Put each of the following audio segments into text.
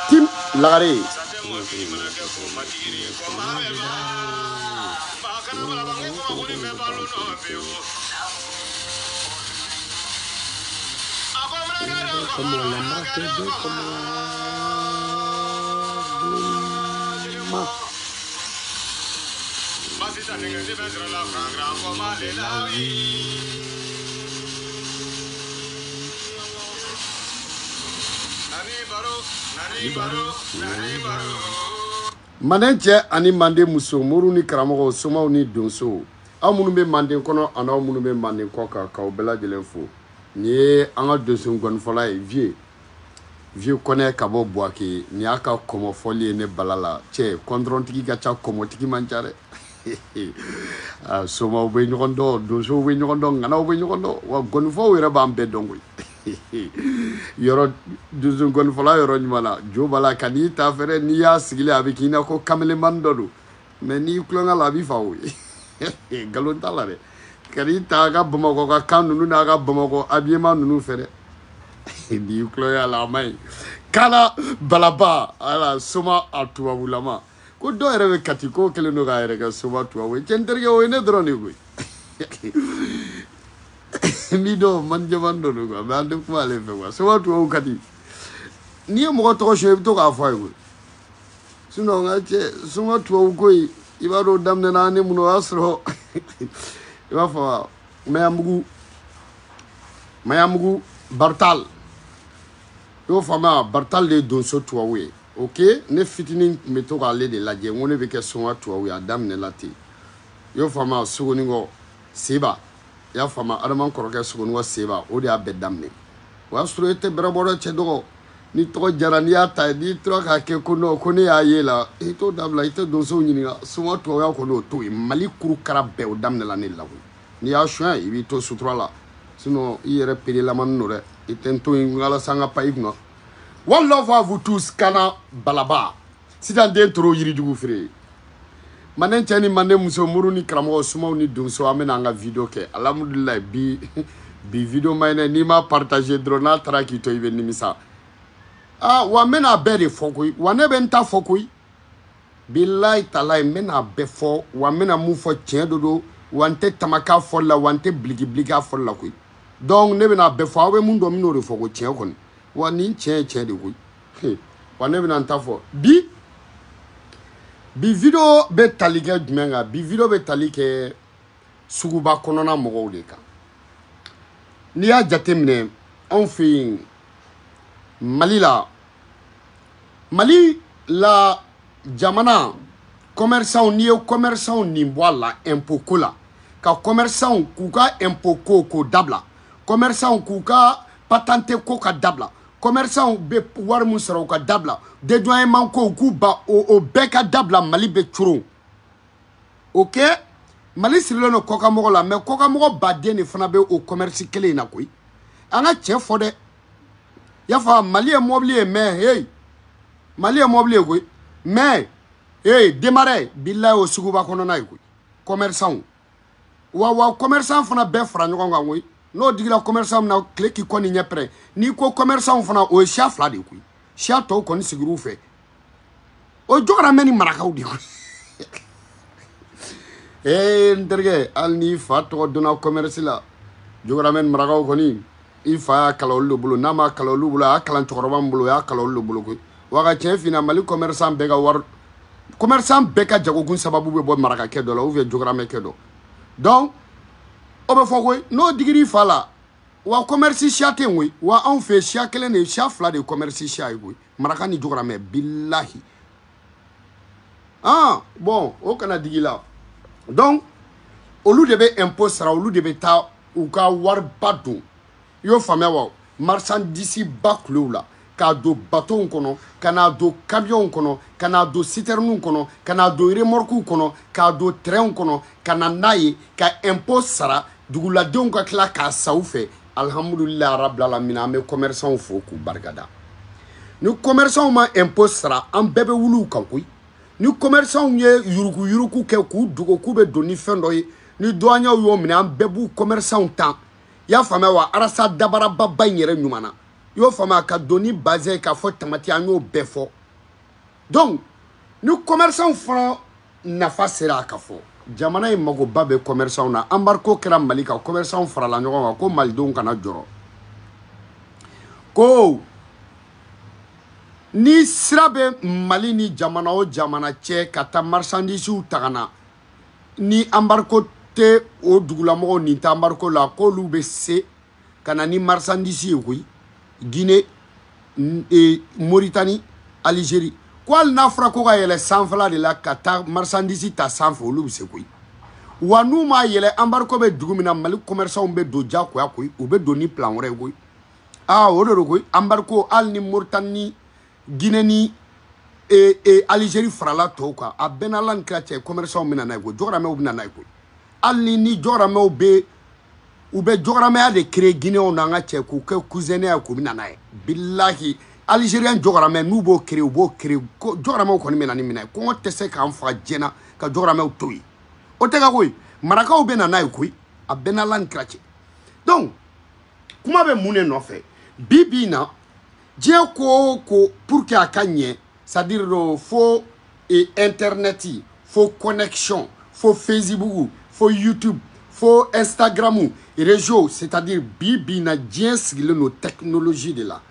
Tim Lagare. Como la marca de como Manenche ani mande muso muru ni karamɔgɔ somaw ni donso aw minnu bɛ manden kɔnɔ ani aw minnu bɛ manden kɔ kan k'aw bɛɛ lajɛlen fo ni ye an ka donso gɔnifɔla ye vieux kɔnɛ ka bɔ Buwake ni y'a ka kɔmɔfɔli ye ne bala la cɛ kɔndɔrɔntigi ka ca kɔmɔtigi man ca dɛ somaw bɛ ɲɔgɔn dɔn donsow bɛ ɲɔgɔn dɔn ŋanaw bɛ ɲɔgɔn dɔn wa gɔnifɔw yɛrɛ b'an bɛɛ dɔn koyi yɔrɔ donso gɔnifɔla yɔrɔ ɲuman na jo bala ka n'i ta fɛrɛ n'i y'a sigilen a bɛ k'i na ko kamelemani dɔ don mais n'i kulonkɛ la a b'i fa o ye nkalon t'a la dɛ ka n'i ta a ka Bamakɔ ka kan ninnu n'a ka Bamakɔ habillement ninnu fɛ dɛ n'i kulonkɛ la a ma ɲi kala balaba ala soma a tubabulama ko dɔw yɛrɛ bɛ kati ko kelen don k'a yɛrɛ kɛ soma tubabu ye cɛ n terikɛ o ye ne dɔrɔn de koyi mi dɔn manjɛman dɔ don quoi mais an tɛ kuma ale fɛ quoi soma tubabu ka di n'i ye mɔgɔ tɔgɔ sɔn i bɛ to k'a fɔ a ye koyi sinon nka cɛ soma tubabu ko in i b'a dɔn daminɛ na ne minnu o y'a sɔrɔ i b'a fɔ Mayamugu Bartal i y'o faamuya Bartal de ye donso tubabu ye ok ne fitinin tun bɛ to k'ale de lajɛ n ko ne bɛ kɛ soma tubabu ye a daminɛ la ten i y'o faamuya Sogonikɔ Seba i y'a faamuya Adama kɔrɔkɛ Sogonikɔ Seba o de y'a bɛɛ daminɛ o y'a sɔrɔ e tɛ bɛrɛbɔrɔ cɛ dɔgɔ ni tɔgɔ jara n'i y'a ta n'i tora k'a kɛ ko non ko ne y'a ye la i t'o dabila i tɛ donsow ɲininka souvent tubabuya kɔni o to yen mali kurukara bɛɛ o daminɛla ne la koyi n'i y'a suɲɛ i b'i to sutura la sinon i yɛrɛ perelamani don dɛ i tɛ n to yen walasa n ka pan i kunna. One love à vous tous kana balaba sisan den toro yirijugu feere manden cɛ ni manden muso muru ni karamɔgɔ sumaw ni donso an bɛna an ka video kɛ alhamdulilayi bi video ma ɲinɛ n'i ma partager dɔrɔn n'a taara k'i to i bɛ nimisa wa n bɛna bɛɛ de fɔ koyi wa ne bɛ n ta fɔ koyi bilayi talayi n bɛna bɛɛ fɔ wa n bɛna mun fɔ tiɲɛ de don wa n tɛ tamaka fɔli la wa n tɛ biliki-biliki fɔli la koyi donc ne bɛna bɛɛ fɔ aw bɛ mun dɔn n bɛn'o de fɔ ko tiɲɛ kɔni wa nin tiɲɛ ye tiɲɛ de koyi wa ne bɛna n ta fɔ bi video bɛ tali kɛ jumɛn kan bi video bɛ tali kɛ suguba kɔnɔna mɔgɔw de kan n'i y'a jateminɛ anw fɛ yen Mali la jamana commerçants n'i ye commerçants nin bɔ a la impôt ko la ka commerçants k'u ka impôt ko dabila commerçants k'u ka patente ko ka dabila commerçants bɛ wari mun sɔrɔ u ka dabila dédouanement ko k'u ba o bɛɛ ka dabila Mali bɛ coron ok Mali sirilen don kɔkanmɔgɔ la mais kɔkanmɔgɔ baden de fana bɛ o commerce kelen in na koyi an ka cɛ fɔ dɛ y'a fɔ Mali ye mobili ye mais hey Mali ye mobili ye koyi mais hey démarrer billahi o suguba kɔnɔna ye koyi commerçants wa commerçants fana bɛɛ fara ɲɔgɔn kan koyi n'o digila commerçant na tile k'i kɔni ɲɛ pɛrɛn n'i ko commerçant fana o ye siya fila de koyi siya tɔw kɔni sigir'u fɛ o jɔgɔra mɛ ni marakaw de koyi n terikɛ hali n'i fa tɔgɔ donna commerce la jɔgɔra mɛ ni marakaw kɔni i fa y'a kalan olu de bolo n'a ma kalan olu bolo a y'a kalan cɛkɔrɔba min bolo o y'a kalan olu de bolo koyi wa ka tiɲɛ f'i ɲɛna Mali commerçant bɛɛ ka wari commerçant bɛɛ ka jagokun sababu bɛ bɔ marakakɛ dɔ la ou bien jɔgɔramɛkɛ dɔ donc o bɛ fɔ koyi n'o digir'i fa la wa commerce siya tɛ yen koyi wa anw fɛ siya kelen de siya fila de ye commerce siya ye koyi maraka ni jɔgɔramɛ bilahi bon o kana digi la donc olu de bɛ impôt sara olu de bɛ taa u ka wariba don i y'o faamuya wa marchandise ba kulew la k'a don bateau kɔnɔ ka n'a don camion kɔnɔ ka n'a don citerne kɔnɔ ka n'a don remorque kɔnɔ k'a don train kɔnɔ ka na n'a ye ka impôt sara duguladenw ka tila k'a sa u fɛ alhamdulilayi rabbil alamin an bɛ commerçants fo k'u barikada ni commerçants ma impôt sara an bɛɛ bɛ wuli u kan koyi ni commerçants ye yuruku kɛ k'u dogo k'u bɛ don ni fɛn dɔ ye ni douaniers y'o minɛ an bɛɛ b'u commerçants tan i y'a faamuya wa arasa dabarababa in yɛrɛ ɲuman na i y'o faamuya ka don ni bazin k'a fɔ tamati an y'o bɛɛ fɔ donc ni commerçants fana nafa sera a ka fɔ jamana in magoba bɛ commerçants na embargo kɛra Mali kan commerçants farala ɲɔgɔn kan ko malidenw kana jɔrɔ ko ni sira bɛ Mali ni jamana o jamana cɛ ka taa marchandisiw ta ka na ni embargo tɛ o dugulamɔgɔw nin tɛ embargo la k'olu bɛ se ka na ni marchandise ye koyi Guinée Mauritanie Algérie ko hali n'a fɔra ko ka yɛlɛ sanfɛla de la ka taa marchandise ta sanfɛ olu bɛ se koyi wa n'u m'a yɛlɛ embargo bɛ dugu min na Mali commerçants bɛ don diyagoya koyi u bɛ don ni plan wɛrɛ ye koyi o de don koyi embargo hali ni Mauritanie Guinée ni Algérie farala tɔw kan a bɛɛ n'Ala ni kira cɛ commerçants bɛ na n'a ye koyi jɔgɔramɛw bɛ na n'a ye koyi hali ni jɔgɔramɛw bɛ u bɛ jɔgɔramɛya de créer Guinéens n'an ka cɛ k'u kɛ cousinaya k'u bɛ na n'a ye bilahi Algérien jɔgɔramɛ n'u b'o créer u b'o créer jɔgɔramɛw kɔni bɛ na ni minɛ kɔngɔ tɛ se k'an faga diɲɛ ka jɔgɔramɛw to yen o tɛ ka koyi marakaw bɛ na n'a ye koyi a bɛɛ n'Ala ni kira cɛ donc kuma bɛ mun de nɔfɛ bi in na diɲɛ ko o ko pour que a ka ɲɛ c'est-à-dire fo internet fo connexion fo Facebook fo YouTube fo Instagram réseau c'est-à-dire bi in na diɲɛ sigilen don technologie de la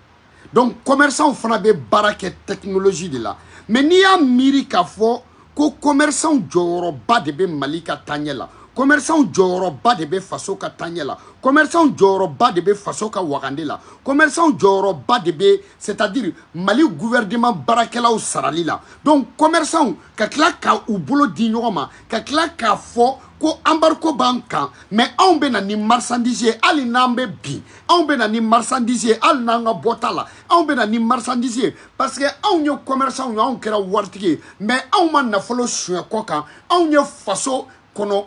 donc commerçants fana bɛ baara kɛ technologie de la mais n'i y'a miiri k'a fɔ ko commerçants jɔyɔrɔba de bɛ Mali ka taaɲɛ la commerçant jɔyɔrɔba de bɛ faso ka taɲɛ la commerçant jɔyɔrɔba de bɛ faso ka wagande la commerçant jɔyɔrɔba de bɛ c'est-à-dire Mali gouvernement baarakɛlaw sarali la donc commerçant ka tila ka u bolo di ɲɔgɔn ma ka tila k'a fɔ ko embargo b'an kan mais anw bɛ na ni marchandise ye hali n'an bɛ bin anw bɛ na ni marchandise ye hali n'an ka bɔta la anw bɛ na ni marchandise ye parce que anw ye commerçant ye anw kɛra waritigi ye mais anw ma nafolo suɲɛ kɔ kan anw ye faso kɔnɔ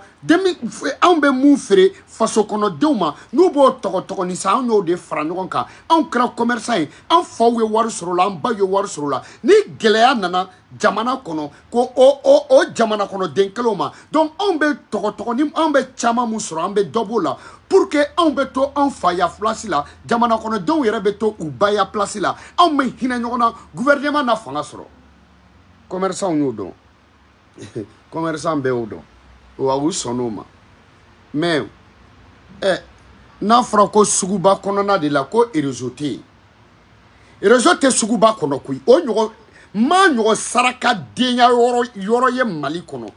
anw bɛ mun feere faso kɔnɔdenw ma n'u b'o tɔgɔtɔgɔ ni sa anw y'o de fara ɲɔgɔn kan anw kɛra commerçant ye an faw ye wari sɔrɔ la an ba ye wari sɔrɔ la ni gɛlɛya nana jamana kɔnɔ ko o jamana kɔnɔden kelenw ma donc anw bɛ tɔgɔtɔgɔ ni anw bɛ caman mun sɔrɔ an bɛ dɔ b'o la pour que anw bɛ to anw fa ya place la jamana kɔnɔdenw yɛrɛ bɛ to u ba ya place la anw bɛ hinɛ ɲɔgɔn na gouvernement na fanga sɔrɔ commerçant y'o dɔn commerçant bɛɛ y'o dɔn wa u sɔnn'o ma mais n'a fɔra ko suguba kɔnɔna de la ko réseau tɛ yen réseau tɛ suguba kɔnɔ koyi o ɲɔgɔn maa ɲɔgɔn saraka denya yɔrɔ ye Mali kɔnɔ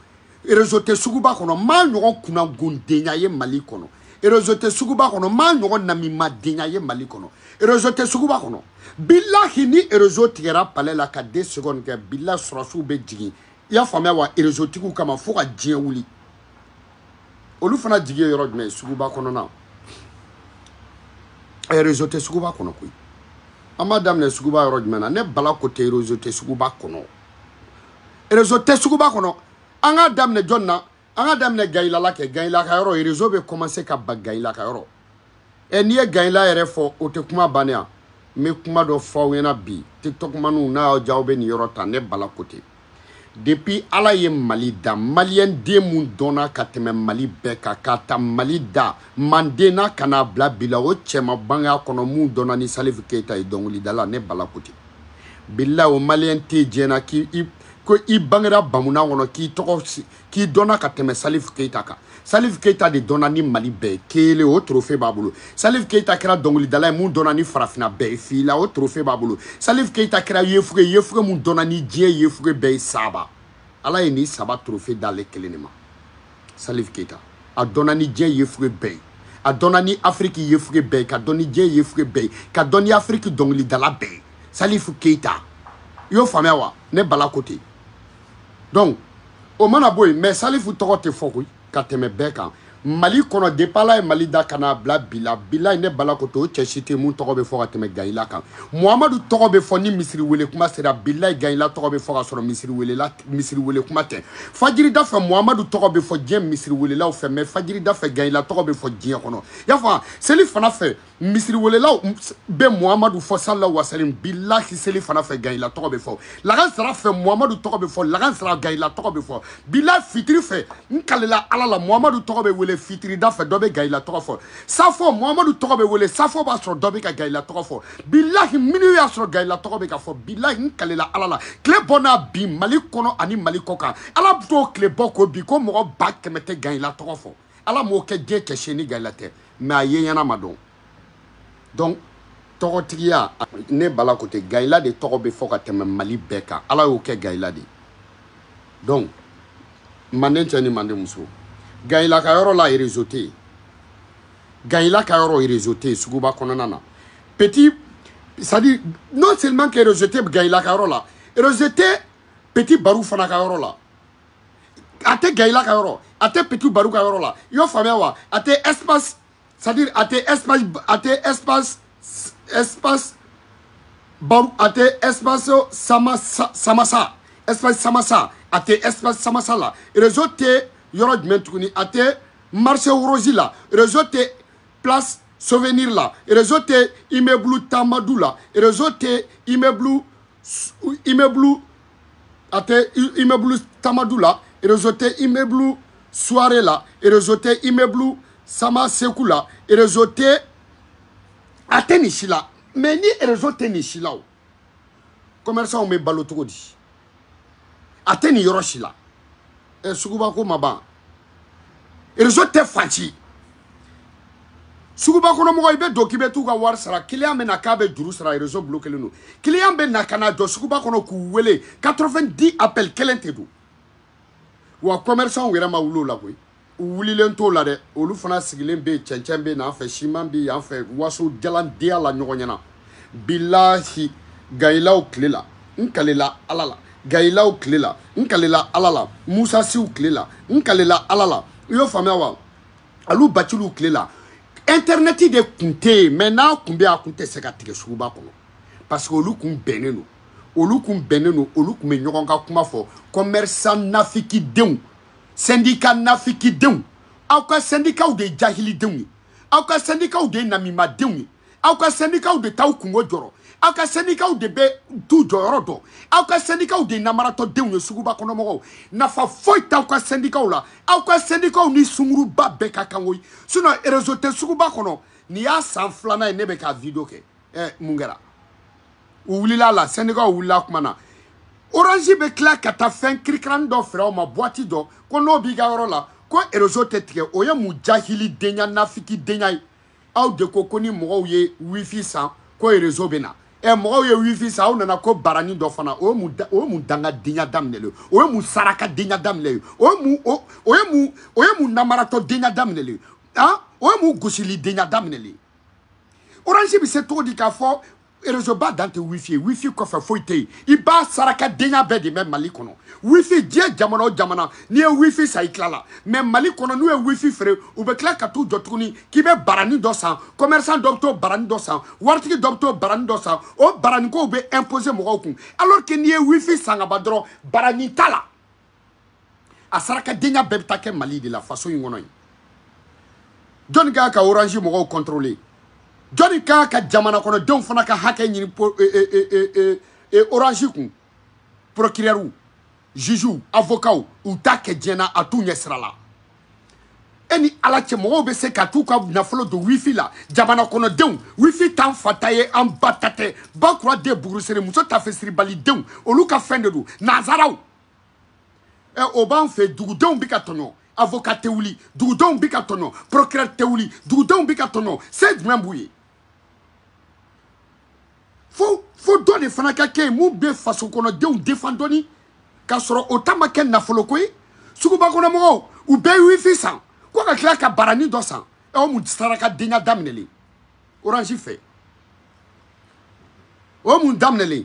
réseau tɛ suguba kɔnɔ maa ɲɔgɔn kunnagondenya ye Mali kɔnɔ réseau tɛ suguba kɔnɔ maa ɲɔgɔn namimadenya ye Mali kɔnɔ réseau tɛ suguba kɔnɔ billahi ni réseau tigɛra palais la ka 2 secondes kɛ billahi sɔrɔsiw bɛ jigin i y'a faamuya wa réseau tigiw kama fo ka diɲɛ wuli olu fana jigi ye yɔrɔ jumɛn ye suguba kɔnɔna réseau tɛ suguba kɔnɔ koyi an b'a daminɛ suguba yɔrɔ jumɛn na ne bala ko tɛ réseau tɛ suguba kɔnɔ réseau tɛ suguba kɔnɔ an k'a daminɛ jɔn na an k'a daminɛ Gayila kɛ Gayila ka yɔrɔ réseau bɛ commencer ka ba Gayila ka yɔrɔ n'i ye Gayila yɛrɛ fɔ o tɛ kuma bannen yan n bɛ kuma dɔ fɔ aw ɲɛna bi TikTok maniw n'a y'aw diya aw bɛ nin yɔrɔ ta ne bala ko tɛ depuis ala ye Mali da malien den mun donna ka tɛmɛ Mali bɛɛ kan ka ta Mali da manden n'a kana bila bila o cɛma bangaya kɔnɔ mun donna ni Salif Keita ye dɔnkilidala ne bala ko ten billahi o malien tɛ diɲɛ ko i bangera bamuna kɔnɔ k'i donna ka tɛmɛ Salif Keita kan Salif Keita de donna ni Mali bɛɛ kelen o trophée b'a bolo Salif Keita kɛra dɔnkilidala ye mun donna ni farafina bɛɛ fila o trophée b'a bolo Salif Keita kɛra yefuge mun donna ni diɲɛ yefuge bɛɛ ye saba ala ye ni saba trophée d'ale kelen de ma Salif Keita a donna ni diɲɛ yefuge bɛɛ ye a donna ni Afrique yefuge bɛɛ ye ka dɔn ni diɲɛ yefuge bɛɛ ye ka dɔn ni Afrique dɔnkilidala bɛɛ ye Salif Keita i y'o faamuya wa ne bala ko ten donc o mana bɔ yen mais Salifu tɔgɔ tɛ fɔ koyi ka tɛmɛ bɛɛ kan Mali kɔnɔ depuis ala ye Mali da kana bila bila ne bala ko to o cɛ si tɛ mun tɔgɔ bɛ fɔ ka tɛmɛ Gayila kan Muhamadu tɔgɔ bɛ fɔ ni misiri wele kuma sera billahi Gayila tɔgɔ bɛ fɔ ka sɔrɔ misiri wele kuma tɛ fajiri da fɛ Muhamadu tɔgɔ bɛ fɔ diɲɛ misiri welelaw fɛ mais fajiri da fɛ Gayila tɔgɔ bɛ fɔ diɲɛ kɔnɔ y'a faamu seli fana fɛ misiri welelaw bɛ Muhamadu fɔ sallallahu alaihi wasallam billahi seli fana fɛ Gayila tɔgɔ bɛ fɔ lagansara fɛ Muhamadu tɔgɔ bɛ fɔ lagansara Gayila tɔgɔ bɛ fɔ billahi fitiri fɛ n kalela ala la Muhamadu tɔgɔ bɛ wele fitiri da fɛ dɔ bɛ Gayila tɔgɔ fɔ safo Muhamadu tɔgɔ bɛ wele safo b'a sɔrɔ dɔ bɛ ka Gayila tɔgɔ fɔ billahi minnu y'a sɔrɔ Gayila tɔgɔ bɛ ka fɔ billahi n kalela ala la tile bɔ n'a bi Mali kɔnɔ ani Mali kɔ kan ala bɛ t'o tile bɔ ko bi ko mɔgɔ 100 tɛ Gayila tɔgɔ fɔ ala m'o kɛ diɲɛ cɛ si ni Gayila tɛ mais a ye ɲɛna ma dɔn donc tɔgɔtigiya ne bala ko tɛ Gayila de tɔgɔ bɛ fɔ ka tɛmɛ Mali bɛɛ kan ala y'o kɛ Gayila de donc manden cɛ ni manden muso Gayila ka yɔrɔ la réseau tɛ yen Gayila ka yɔrɔ réseau tɛ yen suguba kɔnɔna na petit c'est-à-dire non seulement que réseau tɛ Gayila ka yɔrɔ la réseau tɛ petit Barou fana ka yɔrɔ la a tɛ Gayila ka yɔrɔ a tɛ petit Barou ka yɔrɔ la i y'o faamuya wa a tɛ espace c'est-à-dire a tɛ espace Barou a tɛ espace Samassa espace Samassa a tɛ espace Samassa la réseau tɛ yɔrɔ jumɛn tuguni a tɛ marché Rosi la réseau tɛ place souvenir la réseau tɛ immeuble Tamadou la réseau tɛ immeuble a tɛ immeuble Tamadou la réseau tɛ immeuble soirée la réseau tɛ immeuble Sama Sekou la réseau tɛ a tɛ nin si la mais ni réseau tɛ nin si la o commerçant bɛ balo cogo di a tɛ nin yɔrɔ si la suguba ko ma ban réseau tɛ fanci suguba kɔnɔ mɔgɔ i bɛ don k'i bɛ t'u ka wari sara client bɛ na k'a bɛ juru sara réseau bloqué len don client bɛ na ka na jɔ suguba kɔnɔ k'u wele 90 appel kelen tɛ don wa commerçant yɛrɛ ma wuli o la koyi wulilen to la de olu fana sigilen be cɛncɛn be n'an fɛ siman be yan fɛ waso jalan denya la ɲɔgɔn ɲɛna bilahi gayilaw tile la n kalela ala la gayilaw tile la n kalela ala la musa siw tile la n kalela ala la i y'o faamuya wa alu baciliw tile la internet de kun tɛ yen mais n'a kun bɛ a kun tɛ se ka tigɛ suguba kɔnɔ parce que olu kun bɛnnen don olu kun bɛ ɲɔgɔn ka kuma fɔ commerçant nafikidenw syndicat nafikidenw aw ka syndicats de jahilidenw ye aw ka syndicats de namimadenw ye aw ka syndicats de t'aw kungo jɔrɔ aw ka syndicats de bɛ t'u jɔyɔrɔ dɔn aw ka syndicats de namaratɔdenw ye suguba kɔnɔ mɔgɔw nafa foyi t'aw ka syndicats la aw ka syndicats ni sunguruba bɛɛ ka kan koyi sinon réseau tɛ suguba kɔnɔ nin y'a san filanan ye ne bɛ ka video kɛ mun kɛra u wulila la syndicats wulila kuma na Orange bɛ tila ka taa fɛn kirikirani dɔ feere aw ma boîte dɔ ko n'o b'i ka yɔrɔ la ko réseau tɛ tigɛ o ye mun jahili denya nafiki denya ye aw de ko ni mɔgɔw ye wifi san ko réseau bɛ na mɔgɔw ye wifi san aw nana ko barani dɔ fana o ye mun dangadenya daminɛ le o ye mun sarakadenya daminɛ ye o ye mun namaratɔdenya daminɛ le o ye mun gosilidenya daminɛ le Orange bɛ se cogo di k'a fɔ réseau ba dan tɛ wifi ye wifi kɔfɛ foyi tɛ yen i b'a sarakadenya bɛɛ de mɛn Mali kɔnɔ wifi diɲɛ jamana o jamana n'i ye wifi san i tilala mais Mali kɔnɔ n'u ye wifi feere u bɛ tila ka t'u jɔ tuguni k'i bɛ barani dɔ san commerçant dɔ bɛ t'o barani dɔ san waritigi dɔ bɛ t'o barani dɔ san o barani kow bɛ imposer mɔgɔw kun alors que n'i ye wifi san ka ban dɔrɔn barani t'a la a sarakadenya bɛɛ bɛ taa kɛ Mali de la faso in kɔnɔ yen jɔnni kan ka Orange mɔgɔw contrôler jɔnni kan ka jamana kɔnɔdenw fana ka hakɛ ɲini Orange kun procureur juge avocat u t'a kɛ diɲɛ na a t'u ɲɛ sira la e ni ala cɛ mɔgɔw bɛ se ka t'u ka nafolo don wifi la jamana kɔnɔdenw wifi t'an fa ta ye an ba ta tɛ ba kura den bugurusere muso tafe siribalidenw olu ka fɛn de don nanzaraw o b'an fɛ dugudenw bɛ ka tɔɲɔ avocat tɛ wuli dugudenw bɛ ka tɔɲɔ procureur tɛ wuli dugudenw bɛ ka tɔɲɔ se jumɛn b'u ye fo dɔ de fana ka kɛ yen mun bɛ faso kɔnɔdenw défend dɔɔni k'a sɔrɔ o ta ma kɛ nafolo ko ye suguba kɔnɔ mɔgɔw u bɛɛ ye wifi san ko ka tila ka barani dɔ san o mun sarakadenya daminɛlen Orange fɛ o mun daminɛlen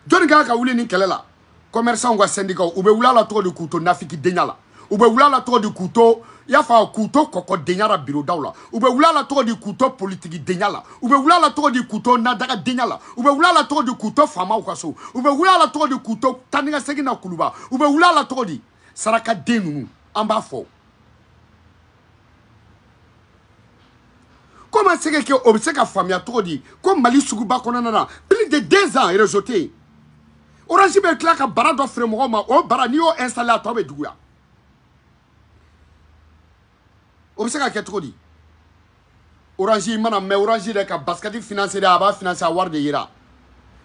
jɔnni kan ka wuli nin kɛlɛ la commerçants ka syndicats u bɛ wuli a la cogo di k'u to nafikidenya la u bɛ wuli a la cogo di k'u to i y'a fɔ k'u to kɔkɔdenya la bureau daw la u bɛ wuli a la cogo di k'u to politikidenya la u bɛ wuli a la cogo di k'u to nadagadenya la u bɛ wuli a la cogo di k'u to faamaw ka so u bɛ wuli a la cogo di k'u to taa ni ka segin na kuluba u bɛ wuli a la cogo di sarakaden ninnu an b'a fɔ comment c'est que o bɛ se ka faamuya cogo di ko Mali suguba kɔnɔna na plus de 2 ans réseau tɛ yen Orange bɛ tila ka bara dɔ feere mɔgɔw ma o bara n'i y'o installé a tɔ bɛ juguya o bɛ se ka kɛ cogo di Orange mana mɛ Orange de ka basket financer a b'a financer a wari de yira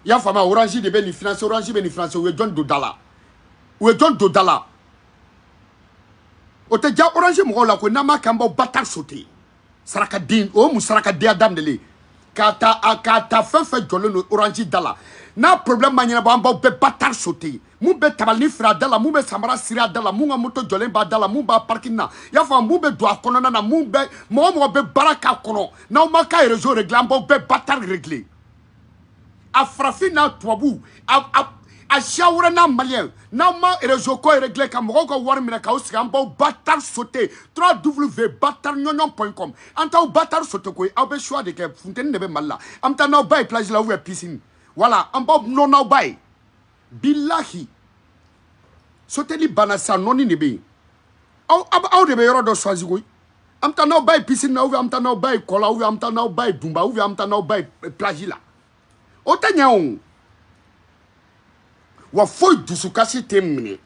i y'a faamuya Orange de bɛ nin financer Orange bɛ nin financer u ye jɔn don da la u ye jɔn don da la o tɛ diya Orange mɔgɔw la ko n'an m'a kɛ an b'aw batard sauter sarakaden o ye mun sarakadenya daminɛlen k'a ta fɛn fɛn jɔlen don Orange da la n'a problème ma ɲɛnabɔ an b'aw bɛɛ batard sauter mun bɛ tabali feere a da la mun bɛ samara siri a da la mun ka moto jɔlen b'a da la mun b'a parking na i y'a fɔ mun bɛ don a kɔnɔna na mun bɛ mɔgɔ bɛ baara k'a kɔnɔ n'aw ma k'a réseau régler an b'aw bɛɛ batard régler a farafin n'a tubabu a siya wɛrɛ n'a maliyɛn n'aw ma réseau ko régler ka mɔgɔw ka wari minɛ k'aw sigi an b'aw batard sauter www.batardɲɔɲɔn.com an t'aw batard sauter koyi aw bɛ choix de kɛ funteni de bɛ Mali la an bɛ taa n'aw ba ye plage la ou bien piscine voilà an b'aw nɔ n'aw ba ye bilahi soteli banna sisan nɔni de bɛ yen aw de bɛ yɔrɔ dɔ choisir koyi an bɛ taa n'aw ba ye piscine na ou bien an bɛ taa n'aw ba ye kɔ la ou bien an bɛ taa n'aw ba ye dunba ou bien an bɛ taa n'aw ba ye plage la o tɛ ɲɛ o wa foyi dusukasi tɛ minɛ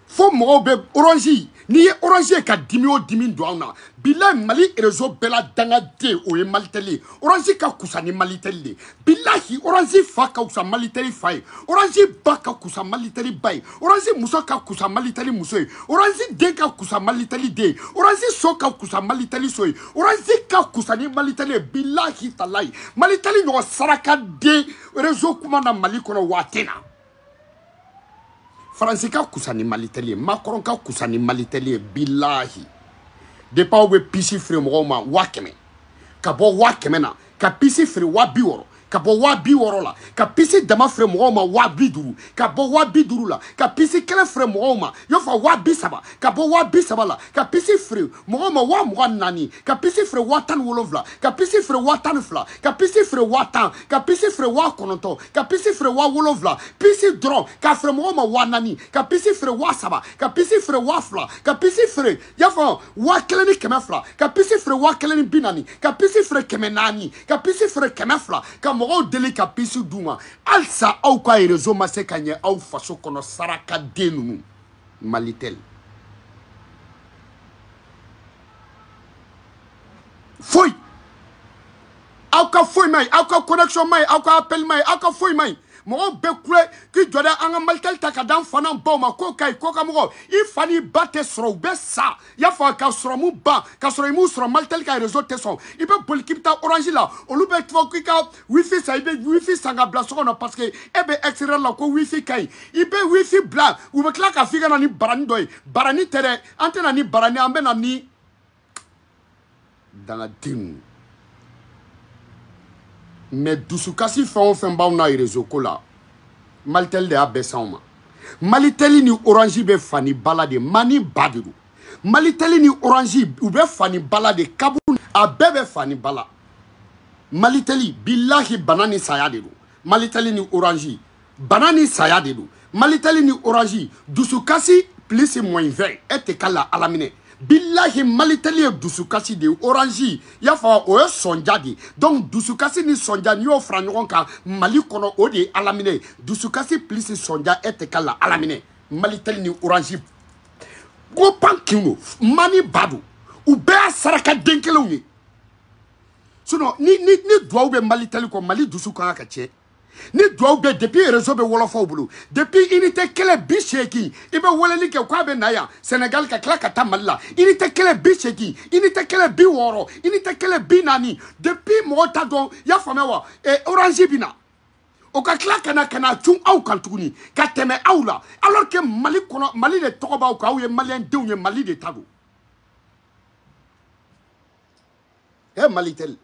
fo mɔgɔw bɛ Orange n'i ye Orange ka dimi o dimi don anw na bilahi Mali réseau bɛɛ la dangaden o ye Malitel ye Orange ka kusa ni Malitel de bilahi Orange fa ka kusa Malitel fa ye Orange ba ka kusa Malitel ba ye Orange muso ka kusa Malitel muso ye Orange den ka kusa Malitel den Orange so ka kusa Malitel so ye Orange ka kusa ni Malitel ye bilahi talayi Malitel ɲɔgɔn saraka den réseau kuma na Mali kɔnɔ wa tɛ na France ka kusani maliteli Macron ka kusani maliteli billahi de pa we pisi free mo ma wakeme ka bo wakeme na ka pisi free wa biworo ka bo wa biworo la ka pisi dama free mo ma wa biduru ka bo wa biduru la ka pisi kele free mo ma yo fa wa bisaba ka bo wa bisaba la ka pisi free mo ma wa mo nani ka pisi free wa tan wolovla ka pisi free wa tan fla ka pisi free wa tan ka pisi free wa kononto ka pisi free wa wolovla pisi dron ka free mo ma wa nani ka pisi free wa saba ka pisi free wa fla ka pisi free ya fa wa kele ni keme fla ka pisi free wa kele ni binani ka pisi free keme nani ka pisi free keme fla ka mo deli ka pisi duma alsa au ka rezo ma se kanye au faso kono saraka denu malitel foi au ka foi mai au ka connection mai au ka appel mai au ka foi mai mo be kule ki joda anga maltel takadan fana ba ma ko kai ko ka mo I fani bate sro be sa ya fa ka sro mu ba ka sro mu sro maltel ka réseau te son I be polkipta orange la o lu be tfo ki ka wifi sa be wifi sanga bla so no parce que e be extraire la ko wifi kai I be wifi bla ou be kla ka figa na ni barani doy barani tere antena ni barani ambe na ni dans la dim mais dusukasi fon ba na réseau ko la maltel de abesama maliteli ni orange be fani balade mani badiru maliteli ni orange ou be fani balade kabun abebe fani bala maliteli billahi banani sayaderu maliteli ni orange banani sayaderu maliteli ni orange dusukasi plus moins 20 et kala alamine billahi maliteli dusukasi de orange ya fa o sonjadi donc dusukasi ni sonja ni o franyon ka mali kono o de alamine dusukasi plus sonja et kala alamine maliteli ni orange go pankino mani badu u be saraka denkele uni sinon ni doit be maliteli ko mali dusuka ka che ni doit be depuis réseau be wolofo bulu depuis unité kele bicheki ibe woleli ke kwa be naya Sénégal ka kla kata malla unité kele bicheki unité kele bi woro unité kele bi nani depuis mota don ya famewa e orange bina o ka kla kana tun aw kan tuguni ka teme awla alors que mali kono mali de tokoba ka aw ye malien dew ye mali de tado e malitel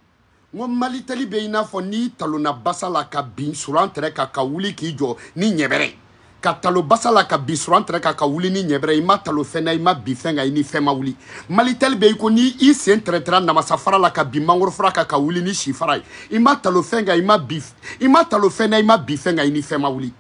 mo maliteli be ina fo ni talona basala ka bin surantre ka wuli ki jo ni nyebere ka talo basala ka bin surantre ka wuli ni nyebere ima talo fena ima bi fenga ni fema wuli malitel be ko ni I sen tretra na masafara la ka bi mangoro fra ka wuli ni shifara ima talo fenga ima talo fena ima bi fenga ni fema wuli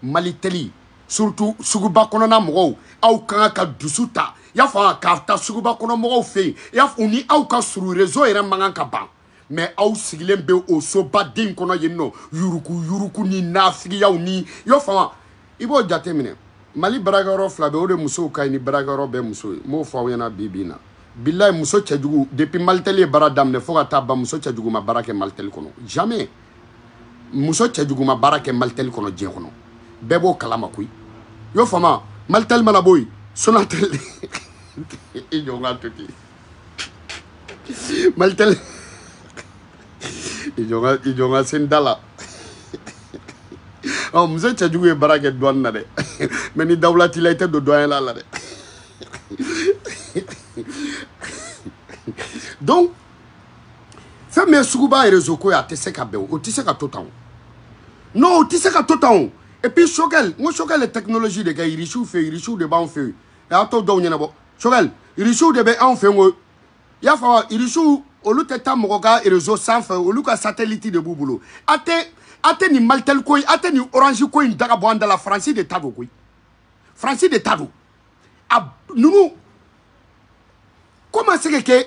maliteli surtout suguba kono na mo au kan ka dusuta ya fa ka ta suguba kono mo fe ya uni au ka suru réseau ere mangan ka ban mais aw sigilen be o soba den kono yenno yuruku ni nafigi yaw ni yo fama ibo jatemine mali baragaro flabe o de muso kay ni baragaro be muso mo fa wena bibina billahi muso chajugu depuis malteli baradam ne foga taba muso chajugu ma barake maltel kono jamais muso chajugu ma barake maltel kono je kono bebo kalama kuy yo fama maltel mana boy sonatel ijo ngatuti maltel ijonga sendala oh mzee chajuwe barake douane na de mais ni dawlati la été de douane la de donc fait mes suguba réseau ko ya teseka be o tiseka totan non o tiseka totan et puis chokel mo chokel les technologies de gay richou de ban fait et ato do nyana bo chokel richou de be en fait mo ya fa richou olu teta mogoga réseau sans fin olu ka satellite de bubulo ate ni maltel koy ate ni orange koy ndaga bwanda la France de tado koy France de tado nous comment c'est que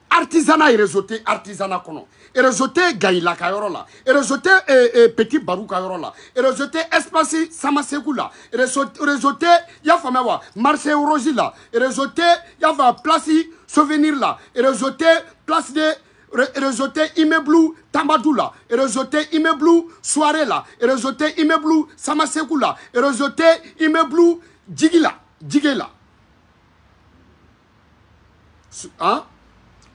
artisanat et réseauté artisanat kono et réseauté gaila kayorola et réseauté petit barou kayorola et réseauté espace samasekula et réseauté ya famewa marché roji la et réseauté ya va place souvenir là et réseauté place de réseauté immeuble Tambadou là et réseauté immeuble soirée là et réseauté immeuble samasekula et réseauté immeuble jigila hein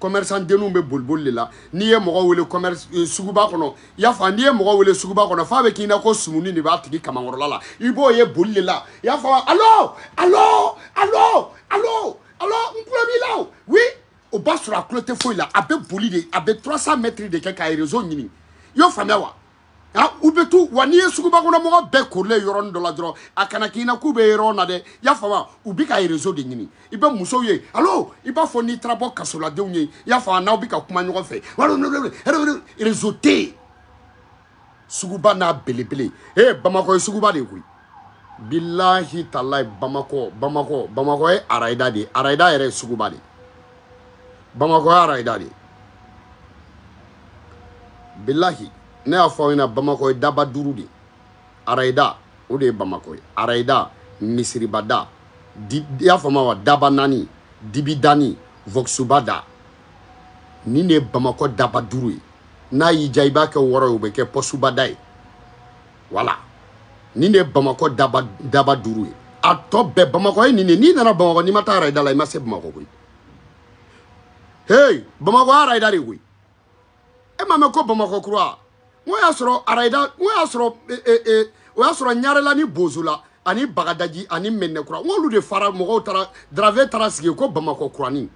commerçant denw be bolbol le la n'i ye mɔgɔ wele commerce suguba kɔnɔ y'a fɔ n'i ye mɔgɔ wele suguba kɔnɔ f'a bɛ k'i na ko sumuni de b'a tigi kamankɔrɔla la i b'o ye boli le la y'a fɔ allo allo allo allo allo n tulo b'i la o oui o b'a sɔrɔ a tulo tɛ foyi la a bɛ boli de a bɛ 300 mètres de kɛ ka réseau ɲini i y'o faamuya wa u bɛ to wa n'i ye suguba kɔnɔ mɔgɔ bɛɛ korilen yɔrɔnin dɔ la dɔrɔn a kana k'i na k'u bɛ yɔrɔ na dɛ i y'a faamu u bɛ ka réseau de ɲini i bɛ musow ye allo i b'a fɔ n'i taara bɔ kasoladenw ye i y'a faamu n'aw bɛ ka kuma ɲɔgɔn fɛ réseau tɛ yen suguba n'a belebele Bamakɔ ye suguba de ye koyi bilahi talayi Bamakɔ ye arayida de ye arayida yɛrɛ ye suguba de ye Bamakɔ ye arayida de ye bilahi ne y'a fɔ aw ɲɛna Bamakɔ ye daba 5 de arayida o de ye Bamakɔ ye arayida misiribada i y'a faamu wa daba 4 dibidani voxubada ni ne Bamakɔ daba 5 ye n'a y'i diya i b'a kɛ 6 ye o bɛ kɛ posubada ye voilà ni ne Bamakɔ daba 5 ye a tɔ bɛɛ Bamakɔ ye nin de n'i nana Bamakɔ n'i ma taa arayida la i ma se Bamakɔ koyi hey Bamakɔ arayida de koyi e ma mɛn ko Bamakɔ kura o y'a sɔrɔ arayida o y'a sɔrɔ Ɲarela ni Bozola ani Bagadaji ani Mɛnɛkura olu de fara mɔgɔw taara Dravin taara sigi ko Bamakɔ kurani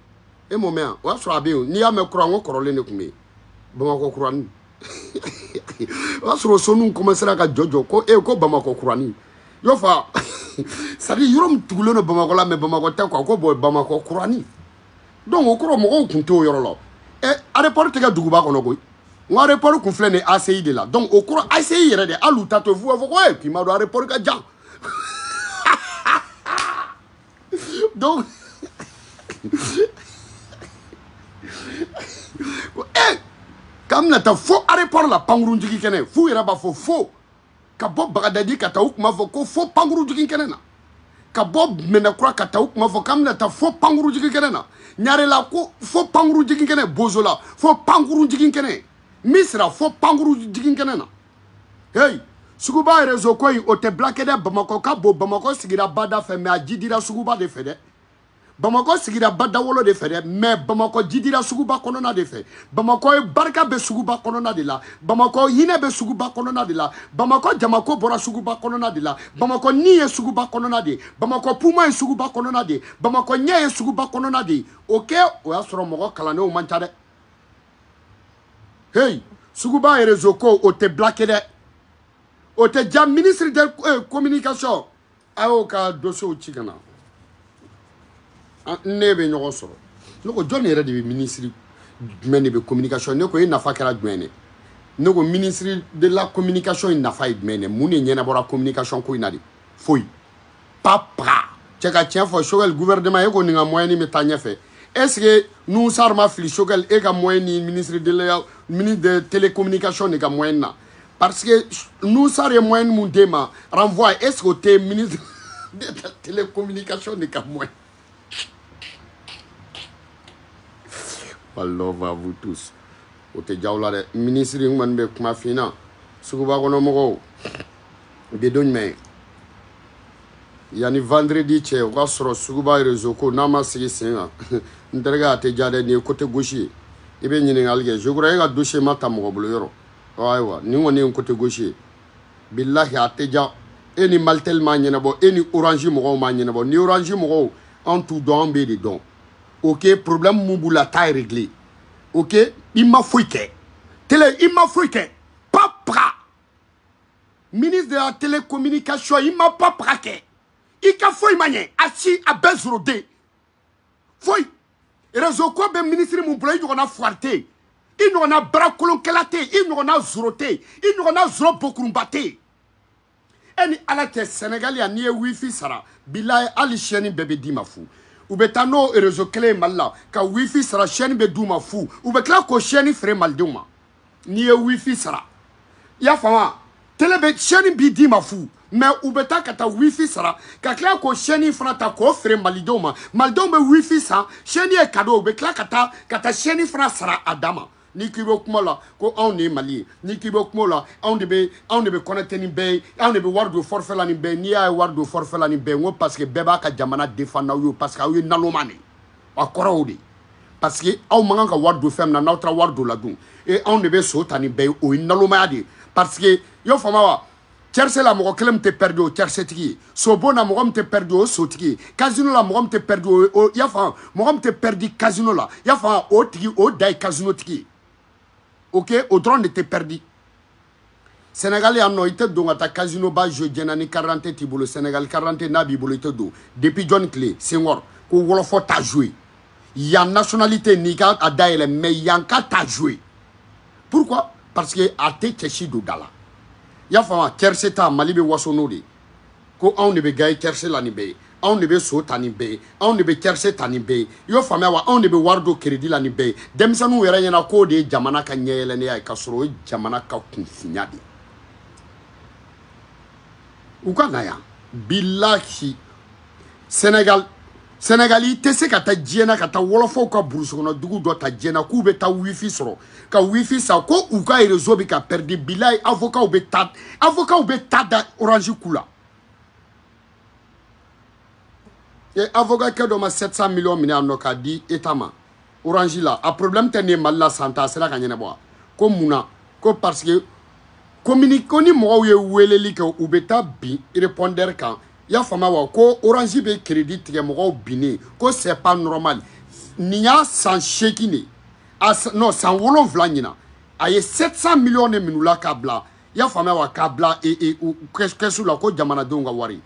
e m'o mɛn o y'a sɔrɔ a bɛ yen n'i y'a mɛn kura n ko kɔrɔlen de tun bɛ yen Bamakɔ kurani o y'a sɔrɔ sonu commencera ka jɔ ko ko Bamakɔ kurani y'o fa c'est à dire yɔrɔ min tugulen don Bamakɔ la mais Bamakɔ tɛ quoi ko Bamakɔ kurani donc o kɔrɔ mɔgɔw tun t'o yɔrɔ la aéroport tɛ kɛ duguba kɔnɔ koyi n ko aéroport kun filɛ nin ACI de la donc o kɔrɔ ACI yɛrɛ de hali u ta to fo fɔ ko k'i ma dɔn aéroport ka jan donc k'an bɛna taa fo aéroport la pankurunjigi kɛnɛ f'u yɛrɛ b'a fɔ fo ka bɔ Bagadaji ka taa u kuma fɔ ko fo pankurunjigi kɛnɛ na ka bɔ Mɛnɛkura ka taa u kuma fɔ k'an bɛna taa fo pankurunjigi kɛnɛ na Ɲarela ko fo pankurunjigi kɛnɛ Bozola fo pankurunjigi kɛnɛ Misira fo pankurunjigi kɛnɛ na hey suguba réseau ko in o tɛ blaqué dɛ Bamakɔ ka bon Bamakɔ sigira bada fɛ mais a ji dira suguba de fɛ dɛ Bamakɔ sigira badawolo de fɛ dɛ mais Bamakɔ ji dira suguba kɔnɔna de fɛ Bamakɔ ye barika bɛ suguba kɔnɔna de la Bamakɔ hinɛ bɛ suguba kɔnɔna de la Bamakɔ jamako bɔra suguba kɔnɔna de la Bamakɔ ni ye suguba kɔnɔna de ye Bamakɔ puma ye suguba kɔnɔna de ye Bamakɔ ɲɛ ye suguba kɔnɔna de ye o y'a sɔrɔ mɔgɔ kalannenw man ca dɛ hey suguba réseau ko o tɛ blaqué dɛ o tɛ ja ministre de communication a y'o ka dossier ci ka na ne bɛ ɲɔgɔn sɔrɔ ne ko jɔn yɛrɛ de bɛ ministre jumɛn de bɛ communication ne ko e nafa kɛra jumɛn ye ne ko ministre de la communication in nafa ye jumɛn ye mun de ɲɛnabɔra communication ko in na de foyi papa cɛ ka tiɲɛ fɔ Choguel gouvernement e ko nin ka moyen bɛ taa ɲɛfɛ est-ce que Nuhu Sarr ma fili Choguel e ka moyen ni ministre de télécommunication de ka moyen na parce que Nuhu Sarr ye moyen mun d'e ma renvoie est-ce que o tɛ ministre de télécommunication de ka moyen Allah va vous tous o tɛ jaw la dɛ ministre in kɔni bɛ kuma f'i na suguba kɔnɔ mɔgɔw bi don jumɛn yanni vendredi cɛ o ka sɔrɔ suguba réseau ko n'a ma sigi sen kan n terikɛ a tɛ ja dɛ nin ye côté gauche ye i bɛ ɲininkali kɛ je crois e ka dossier ma ta mɔgɔ bolo yɔrɔ ayiwa nin kɔni ye côté gauche ye bilahi a tɛ ja e ni Maltel m'a ɲɛnabɔ e ni Orange mɔgɔw m'a ɲɛnabɔ ni Orange mɔgɔw an t'u dɔn an b'e de dɔn ok problème mun b'u la t'a réglé ok i ma foyi kɛ télé i ma foyi kɛ papa ministre de la télécommunication i ma papa kɛ i ka foyi ma ɲɛ a si a bɛɛ zoro den foyi réseau ko bɛ ministre mun bolo i ɲɔgɔnna fuwari tɛ yen i ɲɔgɔnna barakolonkɛla tɛ yen i ɲɔgɔnna zoro tɛ yen i ɲɔgɔnna zoro bokurunba tɛ yen e ni ala tɛ Sénégal yan n'i ye wifi sara bilahi hali chaîne bɛɛ bɛ d'i ma fu u bɛ taa n'o réseau kelen ye Mali la ka wifi sara chaîne bɛ d'u ma fu u bɛ tila k'o chaîne feere malidenw ma n'i ye wifi sara i y'a faamu télé bɛ chaîne b'i d'i ma fu mais u bɛ taa ka taa wifi sara ka tila k'o chaîne fana ta k'o feere malidenw ma malidenw bɛ wifi san chaîne ye cadeau u bɛ tila ka taa chaîne fana sara a dan ma n'i k'i bɛ kuma la ko anw de ye Mali ye n'i k'i bɛ kuma la anw de bɛ connecté ni bɛɛ ye anw de bɛ wari don forfait la ni bɛɛ ye n'i y'a ye wari don forfait la ni bɛɛ ye n ko parce que bɛɛ b'a ka jamana défend n'aw ye parce que aw ye naloma de a kɔrɔ o de parce que aw mangan ka wari do fɛn na n'aw taara wari do la dun et anw de bɛ so ta ni bɛɛ ye o ye nalomaya de ye parce que y'o faamu wa cɛrse la mɔgɔ kelen min tɛ perdre o cɛrse tigi ye sobo na mɔgɔ min tɛ perdre o sotigi ye casino la mɔgɔ min tɛ perdre o y'a faamu mɔgɔ min tɛ perdre casino la y'a faamu o tigi o da ye casino tigi ye ok o dɔrɔn de tɛ perdre Sénégal yan nɔ i tɛ don ka taa casino ba jouer diɲɛ ni carte d'identité t'i bolo Sénégal carte d'identité n'a b'i bolo i tɛ don depuis John Tile Senghor ko wɔlɔfɔ t'a jouer yan nationalité n'i ka a dayɛlɛ mais yan ka t'a jouer pourquoi parce que a tɛ cɛ si don da la y'a faamu cɛrse ta Mali bɛ waso n'o de ko anw de bɛ gaye cɛrse la nin bɛɛ ye anw de bɛ so ta nin bɛɛ ye anw de bɛ cɛrse ta nin bɛɛ ye i y'o faamuya wa anw de bɛ wari don crédit la nin bɛɛ ye denmisɛnninw yɛrɛ ɲɛna k'o de ye jamana ka ɲɛyɛlɛnnenya ye k'a sɔrɔ o ye jamana ka kunfinya de ye u ka na yan bilahi Sénégal i tɛ se ka taa diɲɛ na ka taa wɔlɔfɔw ka burusi kɔnɔ dugu dɔ ta diɲɛ na k'u bɛ taa wifi sɔrɔ ka wifi san ko u ka réseau bɛ ka perdre bilahi avocat bɛ taa da orange ku la avocat kɛ dɔ ma 700 millions minɛ yan nɔ k'a di état ma orange la a problème tɛ ne Mali la san ta a sera ka ɲɛnabɔ wa ko mun na ko parce que ko ni mɔgɔw ye weleli kɛ u bɛ taa bin répondeur kan y'a faamuya wa ko orange bɛ crédit tigɛ mɔgɔw binnen ko c'est pas normal nin y'a san 8 de non san 7 ɲina a ye 700 millions de minɛ u la k'a bila y'a faamuya wa k'a bila kɛsu la ko jamanadenw ka wari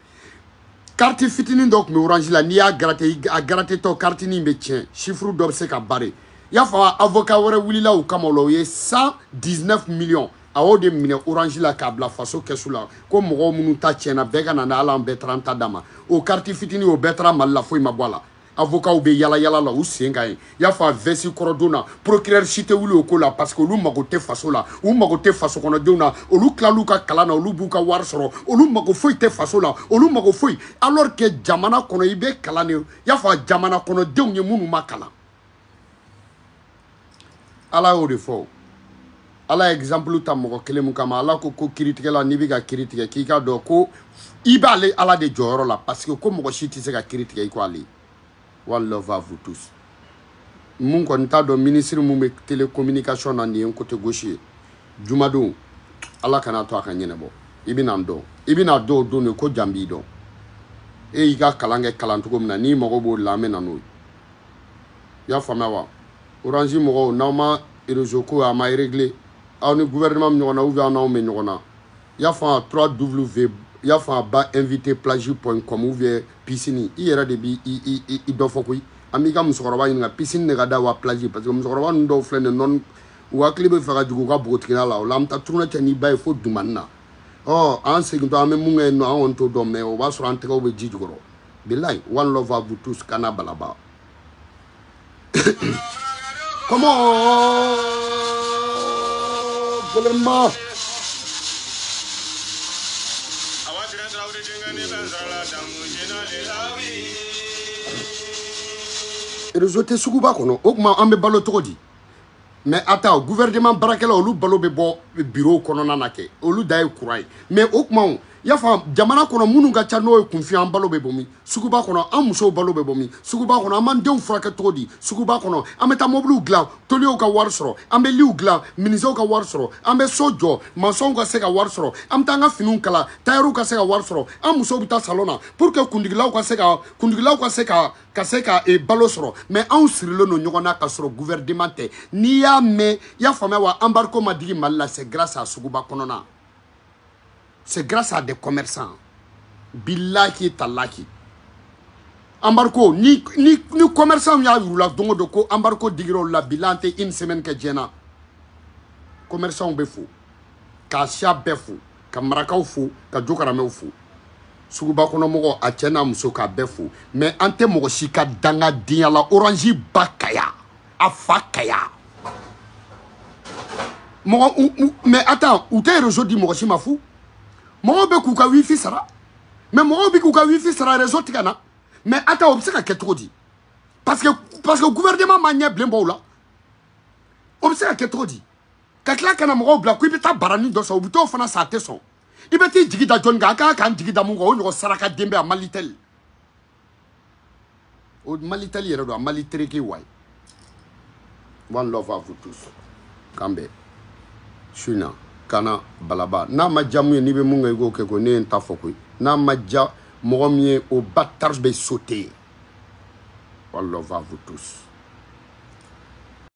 carte fitinin dɔ tun bɛ orange la n'i y'a gratter a gratter tɔ carte nin bɛ tiɲɛ chiffre dɔ bɛ se ka barrer y'a faamuya avocat wɛrɛ wulila o kama o la o ye 119 millions a y'o de minɛ orange la k'a bila faso kɛsu la ko mɔgɔw minnu ta tiɲɛna bɛɛ ka na ni ala an bɛɛ taara an ta d'a ma o carte fitinin o bɛɛ taara Mali la foyi ma bɔ a la avocat bɛ yala yala la u sen ka ɲi y'a fɔ a vɛsi kɔrɔdon na procureur si tɛ wuli o ko la parce que olu mago tɛ faso la u mago tɛ faso kɔnɔdenw na olu tilal'u ka kalan na olu b'u ka wari sɔrɔ olu mago foyi tɛ faso la olu mago foyi alors que jamana kɔnɔ i bɛ kalan de y'a fɔ jamana kɔnɔdenw ye minnu ma kalan ala y'o de fɔ ala exemple ta mɔgɔ kelen mun kama ala ko kiritigɛla n'i bɛ ka kiri tigɛ k'i ka dɔn ko i b'ale ala de jɔyɔrɔ la parce que ko mɔgɔ si tɛ se ka kiri tigɛ i ko ale one love à vous tous mun kɔni t'a dɔn ministre mun bɛ télécommunication na nin ye côté gauche ye jumadon ala kana to a ka ɲɛnabɔ i bɛna n dɔn i bɛna dɔn o don de ko jan b'i dɔn e y'i ka kalan kɛ kalan cogo min na n'i mago b'o la an bɛ na n'o ye i y'a faamuya wa orange mɔgɔw n'aw ma réseau ko a ma régler aw ni gouvernement min ɲɔgɔn na ou bien n'aw bɛ ɲɔgɔn na i y'a faamu 3W i y'a faamu ba invité plage.com ou bien piscine i yɛrɛ de b'i dɔ fɔ koyi an b'i ka musokɔrɔba ɲininka piscine de ka da wa plage parce que musokɔrɔba ninnu dɔw filɛ nin nɔn u hakili bɛ fɛ ka jigin u ka bogotigina la o la an bɛ taa tournée kɛ n'i ba ye fo dumani na an segintɔ an bɛ mun kɛ yen nɔ an kɔni t'o dɔn mais o b'a sɔrɔ an tɛgɛw bɛ ji jukɔrɔ bilayi one love à vous tous kana balaba comment Bolema réseau tɛ suguba kɔnɔ o tuma an bɛ balo cogo di mais attends gouvernement baarakɛla olu balo bɛ bɔ bureau kɔnɔna na kɛ olu da ye courant ye mais o tuma i y'a faamu jamana kɔnɔ minnu ka ca n'o ye kunfiya an balo bɛ bɔ min suguba kɔnɔ an musow balo bɛ bɔ min suguba kɔnɔ an b'an denw furakɛ cogo di suguba kɔnɔ an bɛ taa mobiliw dilan toliw ka wari sɔrɔ an bɛ liw dilan menuisiers ka wari sɔrɔ an bɛ so jɔ maçons ka se ka wari sɔrɔ an bɛ taa an ka finiw kala tailleur ka se ka wari sɔrɔ an musow bɛ taa salon na pour que kuntigilaw ka se ka balo sɔrɔ mais anw sirilen don ɲɔgɔn na ka sɔrɔ gouvernement tɛ n'i y'a mɛn i y'a faamuya wa embargo ma digi Mali la c'est grâce à suguba kɔnɔna c'est grâce à des commerçants billahi talahi embargo ni commerçant y'a yurula don o don ko embargo digir'o la bilan tɛ une semaine kɛ diɲɛ na commerçants bɛ fo ka siya bɛɛ fo ka marakaw fo ka jokaramɛw fo suguba kɔnɔ mɔgɔ a cɛ n'a muso k'a bɛɛ fo mais an tɛ mɔgɔ si ka dangadenya la orange ba kaya a fa kaya mɔgɔ mais attends u tɛ réseau di mɔgɔ si ma fu mɔgɔw bɛ k'u ka wifi sara mais mɔgɔw bɛ k'u ka wifi sara réseau tigɛ na mais attends o bɛ se ka kɛ cogo di parce que gouvernement ma ɲɛ bilen bɔ o la o bɛ se ka kɛ cogo di ka tila ka na mɔgɔw bila ko i bɛ taa barani dɔ sɔrɔ u bɛ t'o fana sa a tɛ sɔn i bɛ t'i jigi da jɔnni kan a kan k'an jigi da mun kan o ɲɔgɔn saraka den bɛ a Malitel o Malitel yɛrɛ don a Mali tereke wa One love à vous tous. Kambe. Shuna. Kana balaba. Na majamu ni be munga go ke ko ne nta fokui. Na maja mogomie au bâtard be sauter. One love à vous tous.